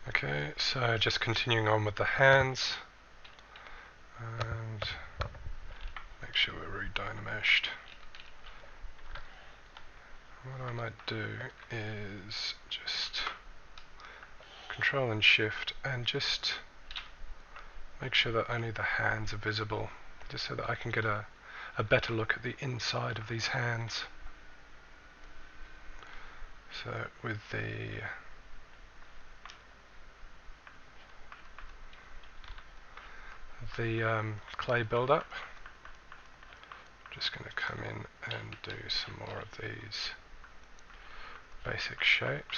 Okay, so just continuing on with the hands, and make sure we're re-dynameshed. What I might do is just Control and Shift and just make sure that only the hands are visible, just so that I can get a better look at the inside of these hands. So with the clay build-up, I'm just going to come in and do some more of these basic shapes.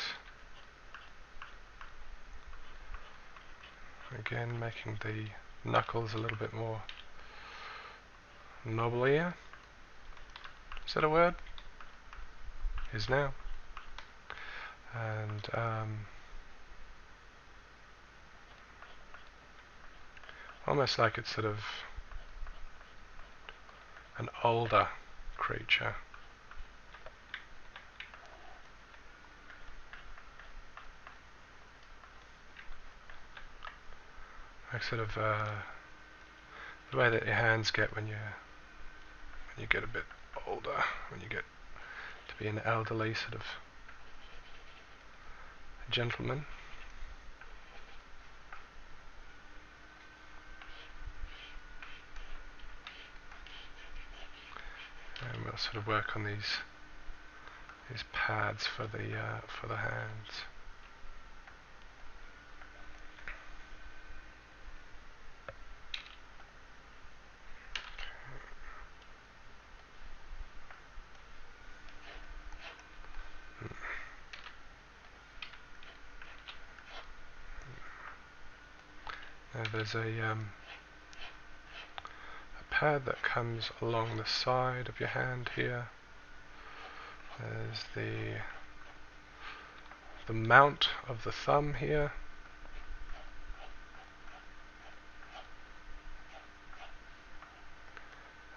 Again, making the knuckles a little bit more knobblier. Is that a word? Is now. And almost like it's sort of an older creature. Like sort of the way that your hands get when you get a bit older, when you get to be an elderly sort of gentleman. And we'll sort of work on these pads for the hands. Now there's a pad that comes along the side of your hand here. There's the mount of the thumb here.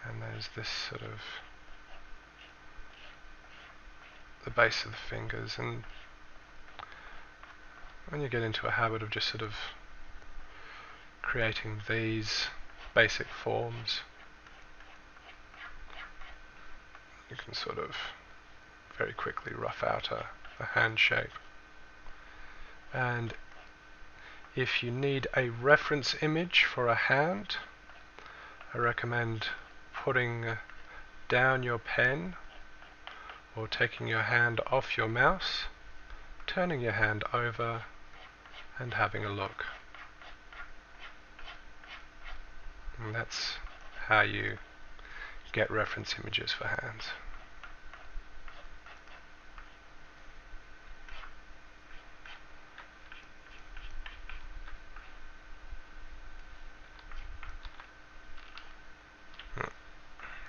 And there's this sort of the base of the fingers, and when you get into a habit of just sort of creating these basic forms, you can sort of very quickly rough out a hand shape. And if you need a reference image for a hand, I recommend putting down your pen or taking your hand off your mouse, turning your hand over and having a look. And that's how you get reference images for hands.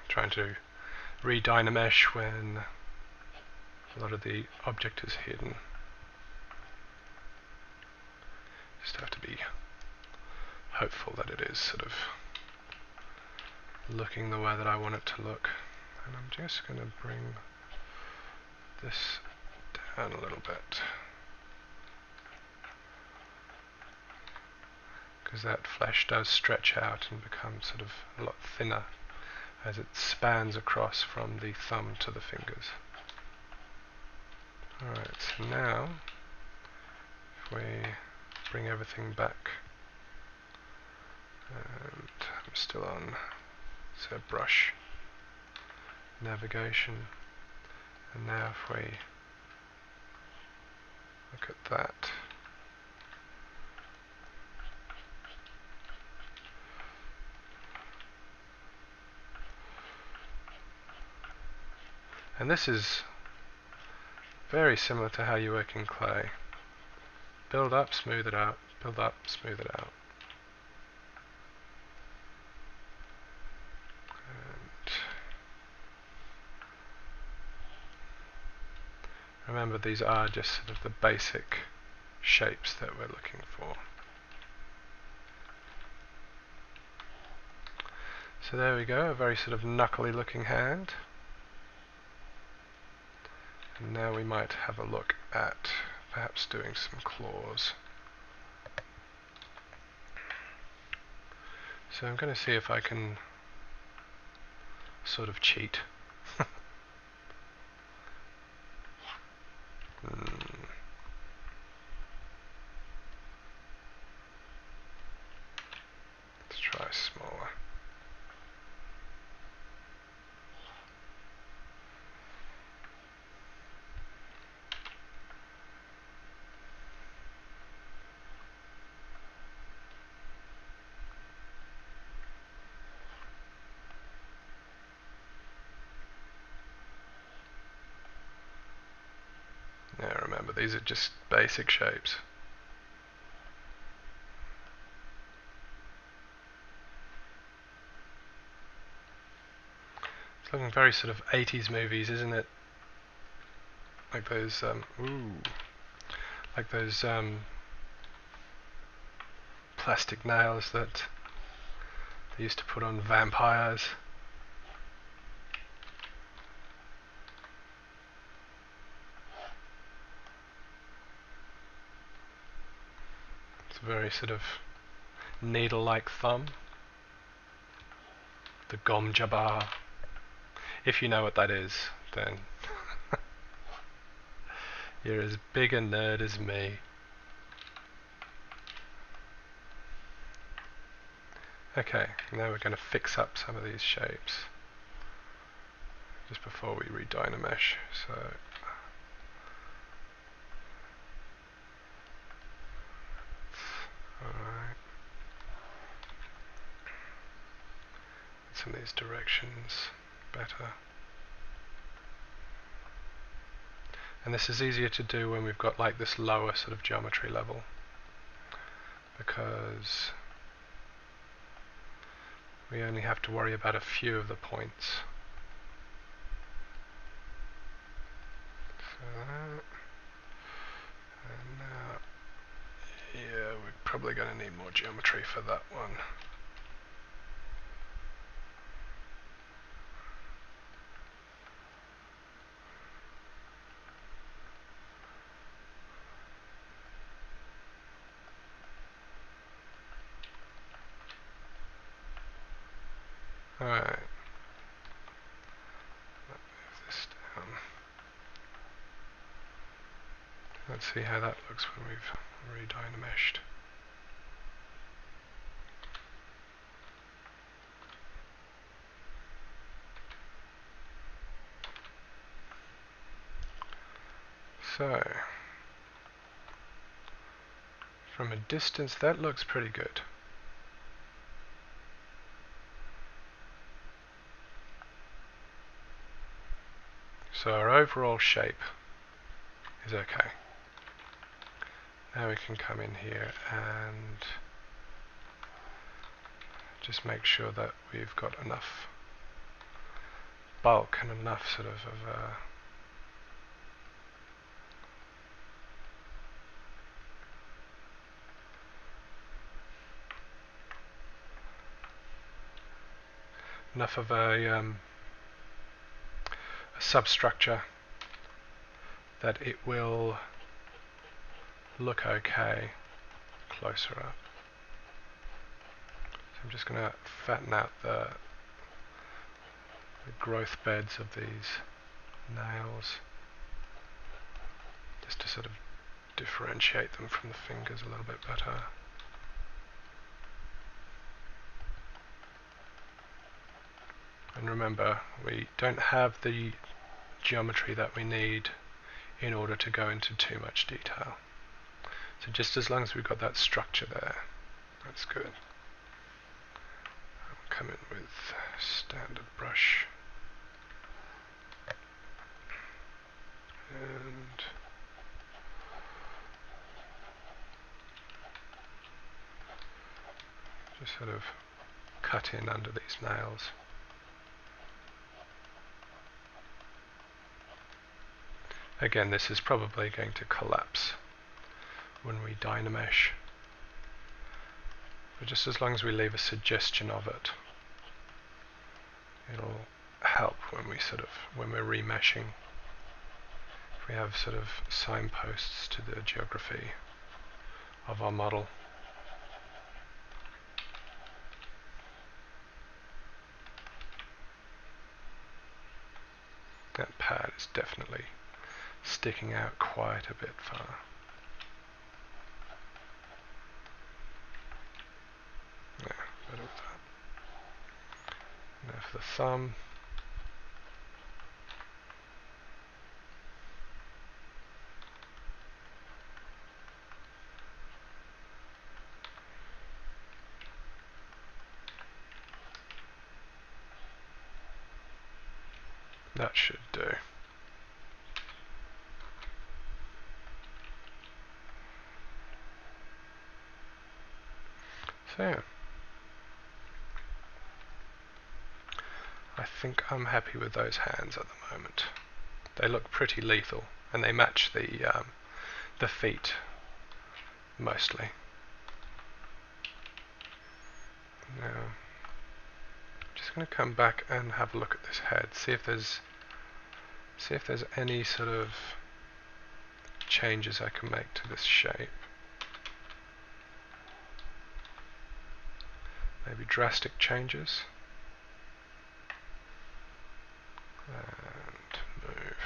Trying to re-dynamesh when a lot of the object is hidden. Just have to be hopeful that it is sort of looking the way that I want it to look. And I'm just going to bring this down a little bit, because that flesh does stretch out and become sort of a lot thinner as it spans across from the thumb to the fingers. Alright, so now if we bring everything back, and I'm still on ZBrush navigation, and now if we look at that, and this is very similar to how you work in clay. Build up, smooth it out, build up, smooth it out. And remember, these are just sort of the basic shapes that we're looking for. So there we go, a very sort of knuckly looking hand. And now we might have a look at perhaps doing some claws. So I'm going to see if I can sort of cheat. Let's try smaller. Now remember, these are just basic shapes. It's looking very sort of 80s movies, isn't it? Like those, like those plastic nails that they used to put on vampires. It's a very sort of needle-like thumb. The Gom Jabbar. If you know what that is, then you're as big a nerd as me. Okay, now we're going to fix up some of these shapes just before we re-dynamesh. So alright, some of these directions better. And this is easier to do when we've got like this lower sort of geometry level, because we only have to worry about a few of the points. So that, and now, yeah, we're probably going to need more geometry for that one. Alright, move this down. Let's see how that looks when we've re-dynameshed. So, from a distance that looks pretty good. So our overall shape is okay. Now we can come in here and just make sure that we've got enough bulk and enough sort of a substructure that it will look okay closer up. So I'm just going to fatten out the growth beds of these nails just to sort of differentiate them from the fingers a little bit better. And remember, we don't have the geometry that we need in order to go into too much detail. So just as long as we've got that structure there, that's good. I'll come in with standard brush. And just sort of cut in under these nails. Again, this is probably going to collapse when we dynamesh, but just as long as we leave a suggestion of it, it'll help when we're remeshing. If we have sort of signposts to the geography of our model. That pad is definitely sticking out quite a bit far. Yeah, better with that. Now for the thumb. That should do. So yeah, I think I'm happy with those hands at the moment. They look pretty lethal, and they match the feet mostly. Now, just going to come back and have a look at this head, see if there's any sort of changes I can make to this shape. Maybe drastic changes. And move.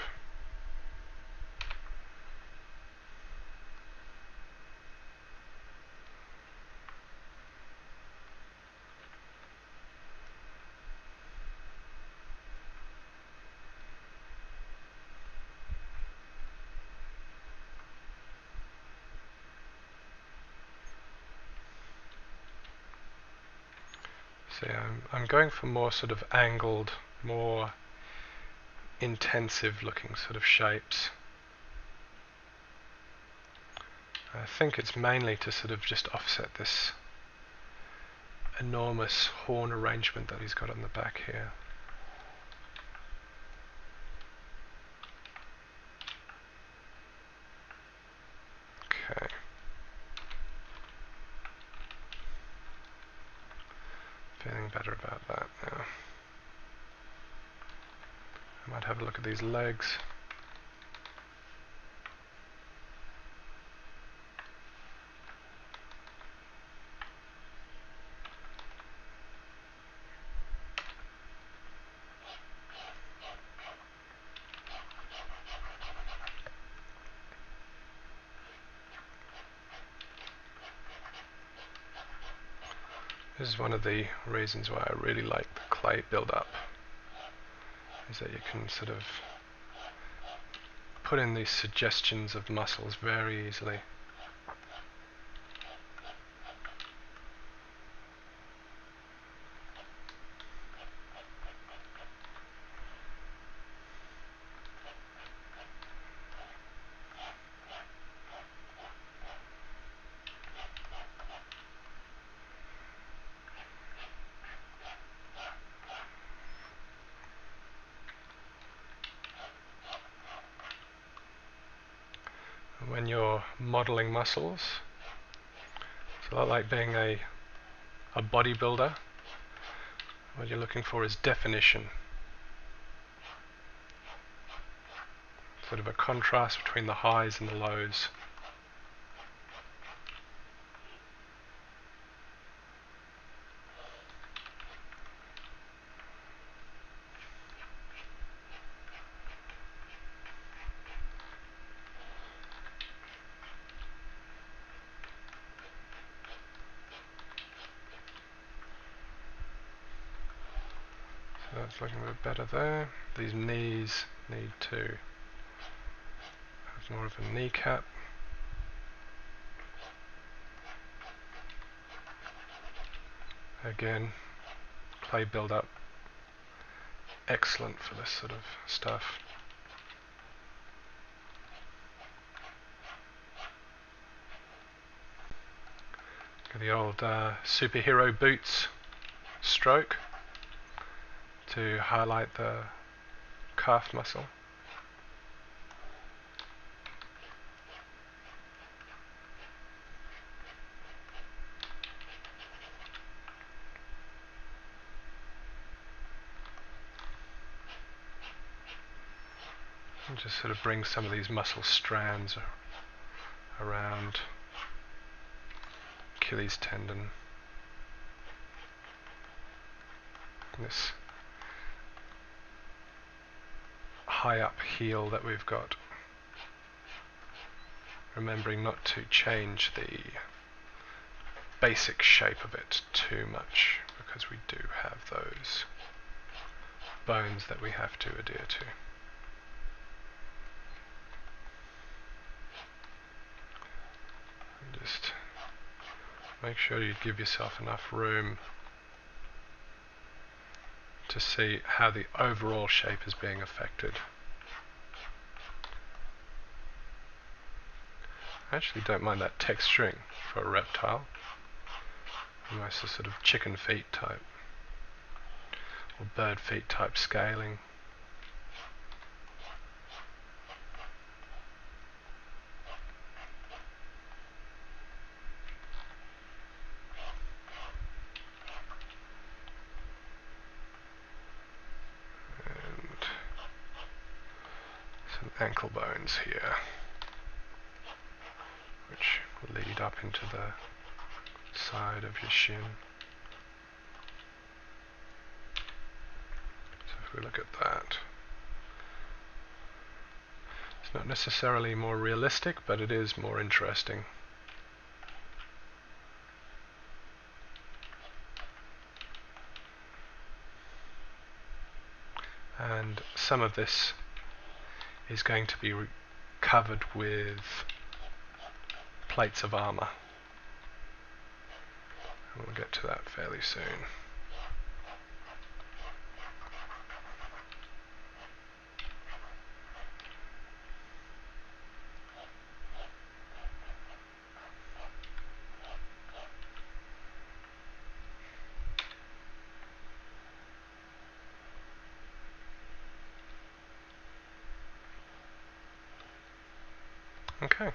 So yeah, I'm going for more sort of angled, more intensive looking sort of shapes. I think it's mainly to sort of just offset this enormous horn arrangement that he's got on the back here. Okay. Feeling better about that now. I might have a look at these legs. This is one of the reasons why I really like the clay build-up, is that you can sort of put in these suggestions of muscles very easily. When you're modeling muscles, it's a lot like being a bodybuilder. What you're looking for is definition. Sort of a contrast between the highs and the lows. So that's looking a bit better there. These knees need to have more of a kneecap. Again, clay build-up, excellent for this sort of stuff. Got the old superhero boots stroke to highlight the calf muscle. And just sort of bring some of these muscle strands around Achilles tendon. This high up heel that we've got. Remembering not to change the basic shape of it too much, because we do have those bones that we have to adhere to. And just make sure you give yourself enough room to see how the overall shape is being affected. I actually don't mind that texturing for a reptile. Almost a sort of chicken feet type or bird feet type scaling. And some ankle bones here, which lead up into the side of your shin. So if we look at that, it's not necessarily more realistic, but it is more interesting. And some of this is going to be covered with plates of armor. And we'll get to that fairly soon. Okay.